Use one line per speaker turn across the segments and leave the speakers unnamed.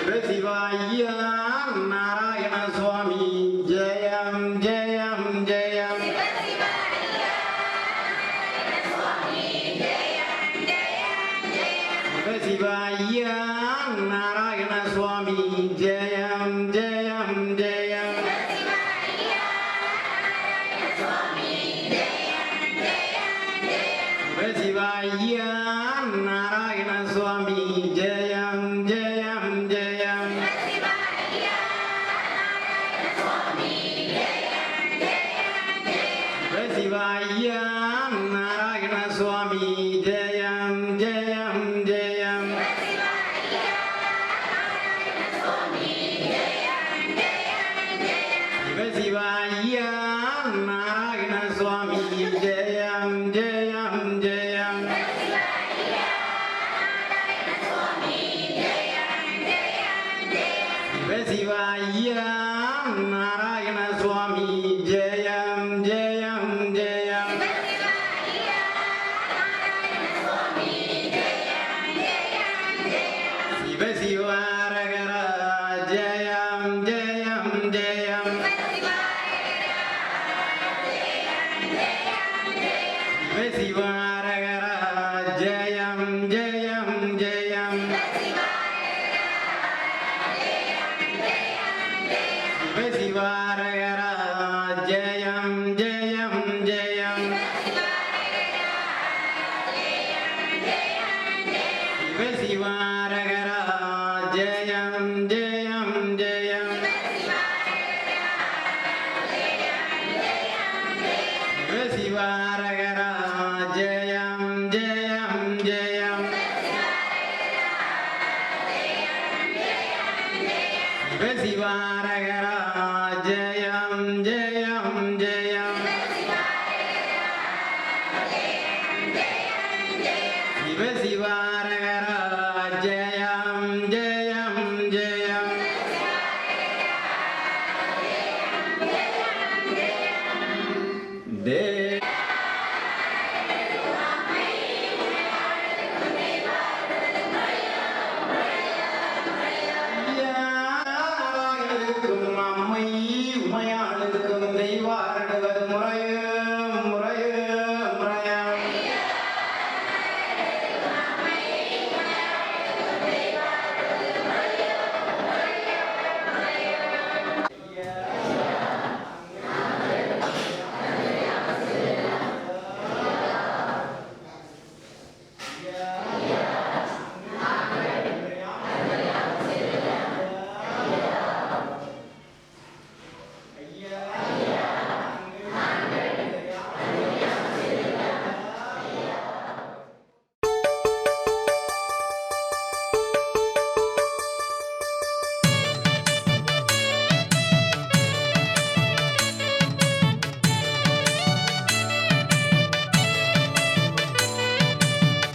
சிவாய நாராயண சுவாமி ஜெயம் ஜெயம் ஜெயம். சிவாய நாராயண சுவாமி ஜெயம் ஜெயம் ஜெயம். சிவாய நாராயண சுவாமி ஜெயம் ஜெயம் ஜெயம். சிவாய நாராயண சுவாமி ஜெயம் ஜெயம் ஜெயம். சிவாய நாராயண சுவாமி ஜெயம் ஜெயம் ஜெயம். சிவாய நாராயண சுவாமி ஜெயம் ஜெயம் ஜெயம். சிவ சிவாரகர ஜெயம் ஜெயம் ஜெயம். சிவ சிவாரகர ஜெயம் ஜெயம் ஜெயம். சிவ சிவாரகர ஜெயம் ஜெயம் ஜெயம். சிவ சிவாரகர ஜெயம் ஜெயம் ஜெயம். சிவ சிவாரகர ஜெயம் ஜெயம் ஜெயம். சிவ சிவாரகர ஜெயம் ஜெயம் ஜெயம். சிவ சிவாரகர ஜெயம் ஜெயம் ஜெயம். தே அம்மை உமையாளுக்கும் தெய்வாரடுவது முறைய முறைய முறைய.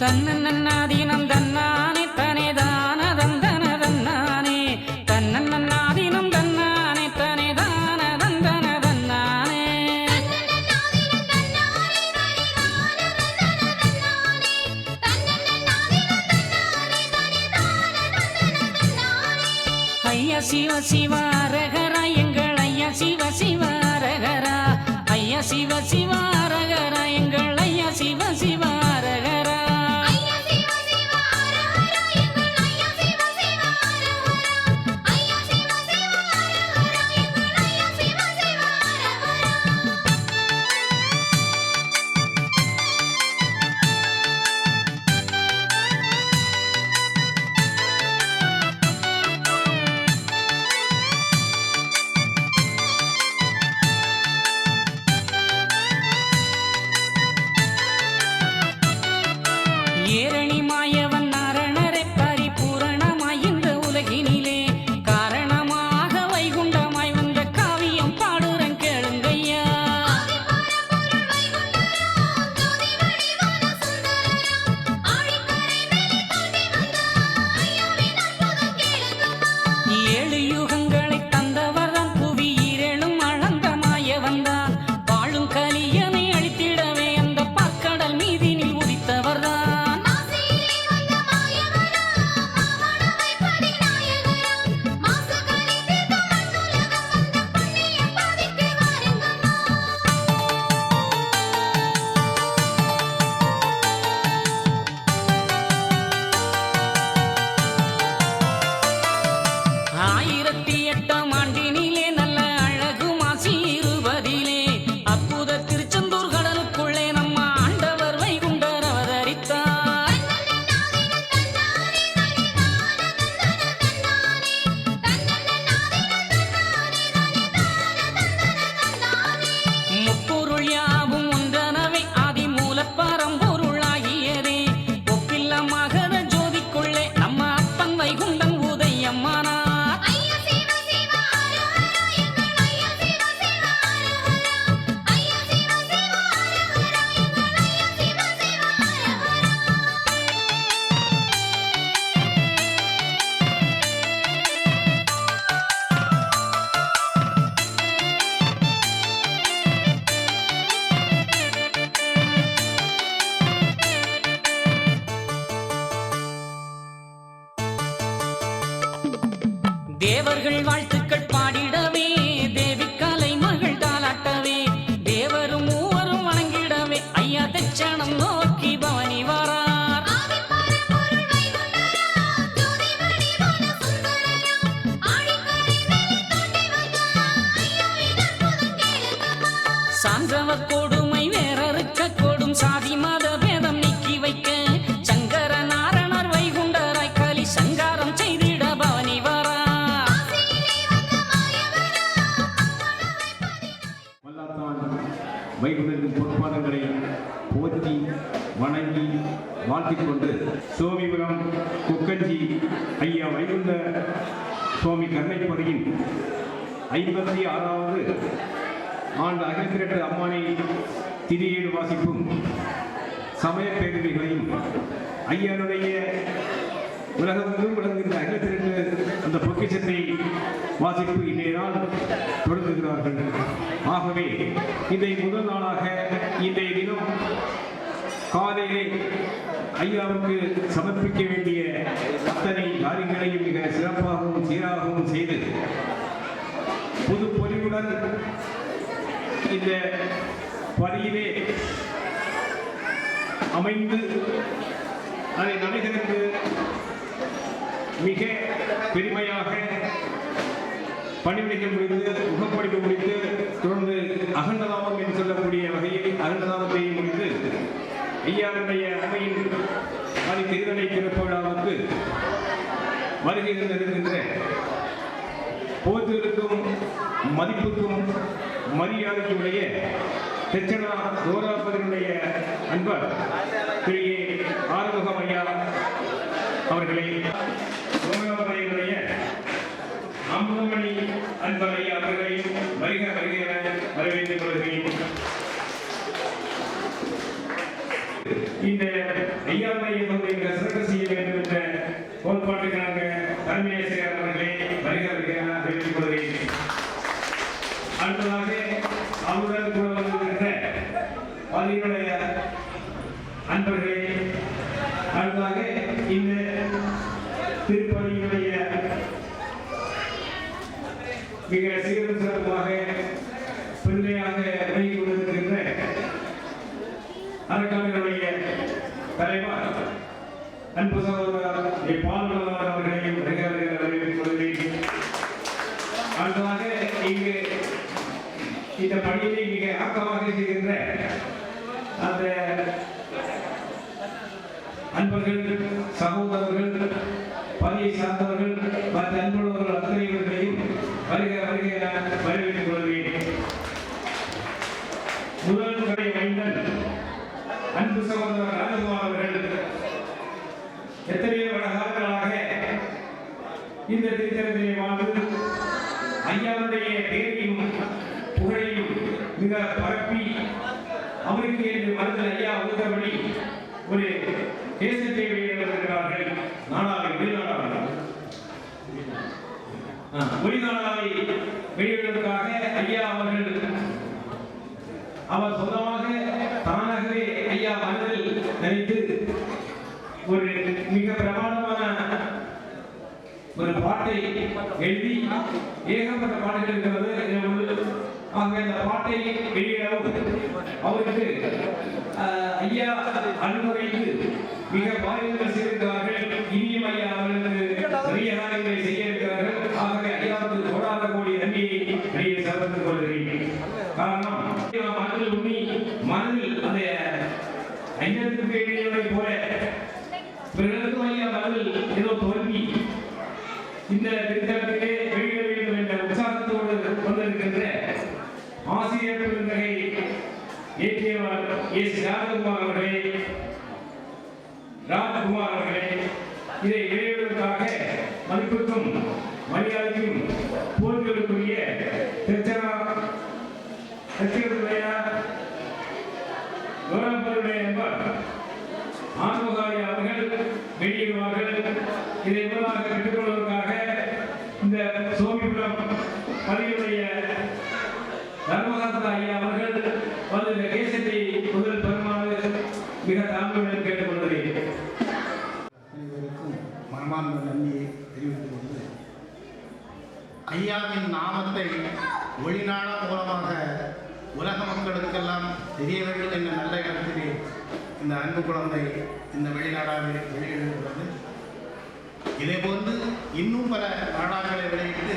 தன்னன்னாதீனம் தன்னானே தனே தான தந்தன தன்னானே. தன்னன்னாதீனம் தன்னானே தனே தான தந்தன தன்னானே. ஐயா சிவ சிவாரகரா எங்கள் ஐயா சிவ சிவாரகரா. ஐயா சிவ சிவாரகரா எங்கள் ஐயா சிவ சிவாரகரா. அம்மானார்.
ஐயா சிவ சிவ அரஹரா எங்கள் ஐயா சிவ சிவ அரஹரா. ஐயா சிவ சிவ அரஹரா எங்கள் ஐயா சிவ சிவ அரஹரா.
தேவர்கள் வாழ்த்துக்கள் பாடிடவே தேவி கலை மகள் தாலாட்டவே தேவரும் மூவரும் வணங்கிடவே ஐயா தட்சணம் நோக்கி பவனி வாரார்.
ஆதி பரம்பொருள் வைகுண்டரா ஜோதி வடிவான சுந்தரரா ஆடிக்கரை மேலே தோன்றி வந்தா ஐயாவின் அற்புதம் கேளுங்கம்மா.
சான்றவர் கொடுமை வேறறுக்க கொடும் சாதி மத பேதம் நீக்கி வைக்க சங்கர நாரணர் வைகுண்டராய் கலி சங்காரம் செய்திட பவனி வாரார்.
ஆசையிலே வந்த மாயவரா
வல்லாத்தான் வைகுண்டத்தின் பொற்பாதங்களை போற்றி வணங்கி வாழ்த்திக் கொண்டு சோமிபுரம் குக்கஞ்சி ஐயா வைகுண்ட சுவாமி கருணைப்பதியின் 56வது ஆண்டு அகிலத்திரட்டு அம்மானை திரியேடு வாசிப்பும் சமய பேரவைகளையும் ஐயானுடைய உலகமெங்கும் விளங்குகின்ற அகிலத்திரட்டு அந்த பொக்கிஷத்தை வாசிப்பு இன்றைய நாள் தொடங்குகிறார்கள். ஆகவே இதை முதல் நாளாக இன்றைய தினம் காலையிலே ஐயாவுக்கு சமர்ப்பிக்க வேண்டிய அத்தனை காரியங்களையும் மிக சிறப்பாகவும் சீராகவும் செய்து புது பொலிவுடன் இந்த பணியிலே அமைந்து அதை நடைபெறுவது மிக பெருமையாக பணிவிடைகள் முடித்து முகப்படிப்பு முடித்து தொடர்ந்து அகண்டதாமம் என்று சொல்லக்கூடிய வகையில் அகண்டதாமத்தை முடித்து ஐயாவுடைய அவையின் பணி திருதலை திறப்பு விழாவுக்கு வருகை தந்திருக்கின்ற போற்றுக்கும் மதிப்புக்கும் மரியாதைக்குடைய தெச்சனா கோராபதியுடைய அன்பர் திரு ஆறுமுகம் ஐயா அவர்களை கோராபதியுடைய அம்புமணி அன்பர் ஐயா அவர்களையும் வருக வருக என வரவேற்றுக் கொள்கிறேன். இந்த ஐயாவுடைய பகுதியை சிறக்க செய்ய வேண்டும் என்ற கோட்பாட்டுக்காக தலைமை ஆசிரியர் அவர்களை வருக வருக என வரவேற்றுக் கொள்கிறேன். அடுத்ததாக அவருடன் கூட வந்திருக்கின்ற பதினுடைய அன்பர்களே, அடுத்ததாக இந்த திருப்பதியினுடைய மிக சீரும் சிறப்பாக பெருமையாக வழங்கிக் கொண்டிருக்கின்ற அரக்காணனுடைய தலைவர் அன்பு சகோதரர் பால்மலர் அவர்களையும் வரவேற்றுக் கொள்கிறேன். அடுத்ததாக இங்கு இந்த பணியை மிக ஆக்கமாக செய்கின்ற அந்த அன்பர்கள் சகோதரர்கள் பணியை சார்ந்தவர்கள் மற்ற அன்புள்ளவர்கள் அத்தனைவர்களையும் வருக வருக என வரவேற்றுக் கொள்கிறேன். முதல் கடை மைந்தன் அன்பு சகோதரர் ராஜகுமார் அவர்கள் எத்தனையோ காலங்களாக இந்த திருத்தலத்திலே வாழ்ந்து ஐயாவுடைய பேரையும் புகழையும் மிக பரப்பி அவருக்கு என்று மனதில் ஐயா உத்தபடி ஒரு தேசத்தை வெளியிடுகிறார்கள். நாடாவை வெளிநாடாவை வெளியிடுவதற்காக ஐயா அவர்கள் அவர் சொந்தமாக தானாகவே ஐயா மனதில் நினைத்து ஒரு மிக பிரமாண்டமான ஒரு பாட்டை எழுதி ஏகப்பட்ட பாட்டுகள் இருக்கிறது. ஆக இந்த பாட்டை வெளியிடவும் அவருக்கு ஐயா அனுமதித்து மிக பாரியங்கள் செய்திருக்கிறார்கள். இனியும் ஐயா அவர்களுக்கு நிறைய காரியங்களை செய்ய இருக்கிறார்கள். ஆகவே ஐயாவுக்கு போராடக்கூடிய நன்மையை நிறைய சமர்ப்பித்துக் கொள்கிறேன். காரணம் மனதில் உண்ணி மனதில் அந்த ஐயத்துக்கு எழுதியவை போல பிறருக்கும் ஐயா மனதில் ஏதோ தோல்வி இந்த திருத்தலத்திலே வெளியிட வேண்டும் என்ற உற்சாகத்தோடு வந்திருக்கின்ற ஆசிரியர் பெருந்தகை ஏற்றியவர் எஸ் ராஜகுமார் அவர்களே இதை வெளியிடுவதற்காக அடுத்ததாக மதிப்புக்கும் மரியாதைக்கும் போர்களுக்குரிய கௌரவங்களுடைய நண்பர் ஆறுமுகாரி அவர்கள் வெளியிடுவார்கள். இதை முதலாக பெற்றுக்கொள்வதற்காக இந்த சோமிபுரம் பள்ளியுடைய தர்மகாந்த ஐயா அவர்கள் வந்து இந்த கேசத்தை முதல் பெருமாறு மிக தாழ்மையுடன் கேட்டுக்கொள்கிறேன்.
அனைவருக்கும் மனமார்ந்த நன்றியை தெரிவித்துக் கொண்டு ஐயாவின் நாமத்தை ஒளிநாட மூலமாக உலக மக்களுக்கெல்லாம் தெரிய வேண்டும் என்ற நல்ல இடத்திலே இந்த அன்பு குழந்தை இந்த வெளிநாடாவில் வெளியிடுகிறது. இதேபோன்று இன்னும் பல நாடாக்களை வெளியிட்டு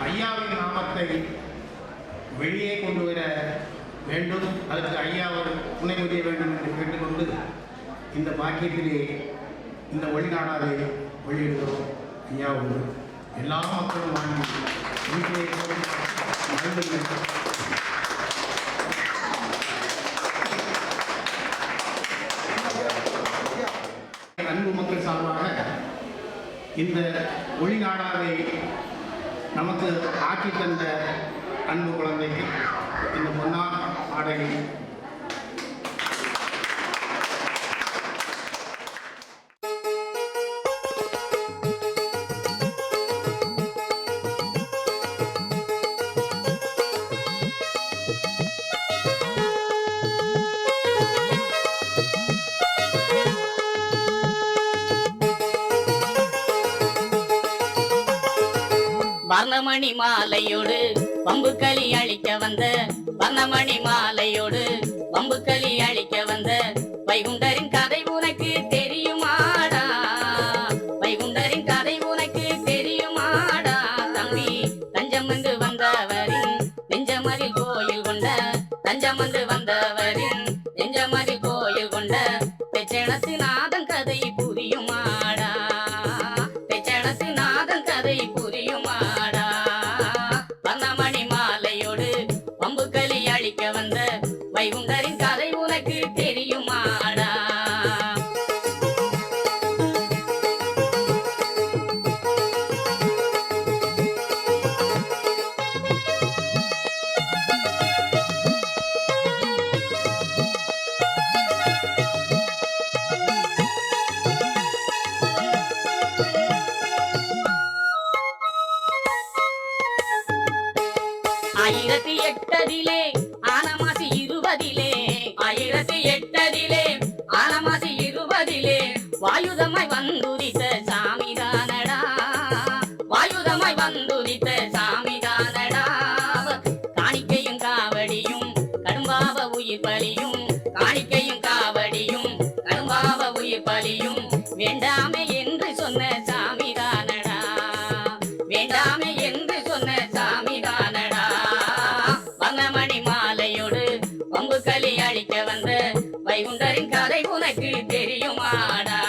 ஐயாவின் நாமத்தை வெளியே கொண்டு வர வேண்டும். அதற்கு ஐயா ஒரு துணை புரிய வேண்டும் என்று கேட்டுக்கொண்டு இந்த பாக்கியத்திலே இந்த வெளிநாடாவை வெளியிடுகிறோம். ஐயாவோடு எல்லா மக்களும் வாங்கி வீட்டிலே அன்பு மக்கள் சார்பாக இந்த ஒளிநாடாவை நமக்கு ஆக்கி தந்த அன்பு குழந்தைக்கு இந்த பொன்னார் ஆடையை
வர்ணமணி மாலையோடு வம்புக்களி அழிக்க வந்த வர்ணமணி மாலையோடு வம்புக்களி அழிக்க வந்த வைகுண்டரின் கதை உனக்கு தெரியுமாடா? வைகுண்டரின் கதை உனக்கு தெரியுமாடா? தம்பி தஞ்சம் வந்து வந்தவரின் நெஞ்சமதில் கோயில் கொண்ட தஞ்சம் வந்து வந்தவரின் நெஞ்சமதில் கோயில் கொண்ட பெச்சனத்து நாதன் கதை புரியுமாடா? பெச்சனத்து நாதன் கதை புரியுமாடா? வர்ணமணி மாலையோடு வம்புக்களி அழிக்க வந்த வைகுண்டரின் கதை உனக்கு தெரியுமாடா? ஆயிரத்தி எட்டதிலே ஆனமாசி 20 ஆயிரத்தி எட்டதிலே ஆனமாசி 20 வாயுதமாய் வந்துரித்த சாமிதானடா, வாயுதமாய் வந்துரித்த சாமிதானடா. காணிக்கையும் காவடியும் கடும்பாவ உயிர் பலியும், காணிக்கையும் காவடியும் கடும்பாவ உயிர் பலியும் வேண்டாமே என்று சொன்ன சாமிதானடா, வேண்டாமே என்று சொன்ன சாமிதானடா. வர்ணமணி மாலையோடு வம்புக்களி அழிக்க வந்த வைகுண்டரின் கதை உனக்கு தெரியுமாடா?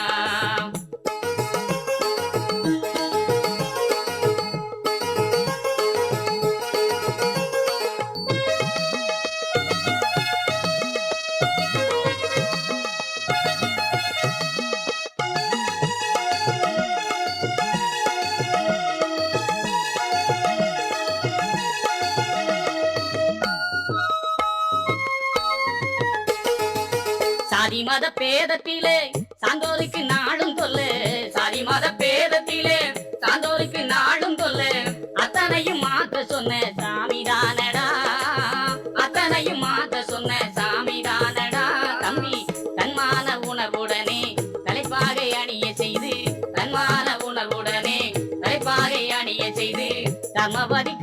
சாதி மத பேதத்திலே சான்றோருக்கு நாடும் தொல்லை, சாதி மத பேதத்திலே சான்றோருக்கு நாடும் தொல்லை. அத்தனையும் மாற்ற சொன்ன சாமிதானடா, அத்தனையும் மாற்ற சொன்ன சாமிதானடா. தம்பி தன்மான உணர்வுடனே தலைப்பாகை அணிய செய்து, தன்மான உணர்வுடனே தலைப்பாகை அணிய செய்து தர்மபதி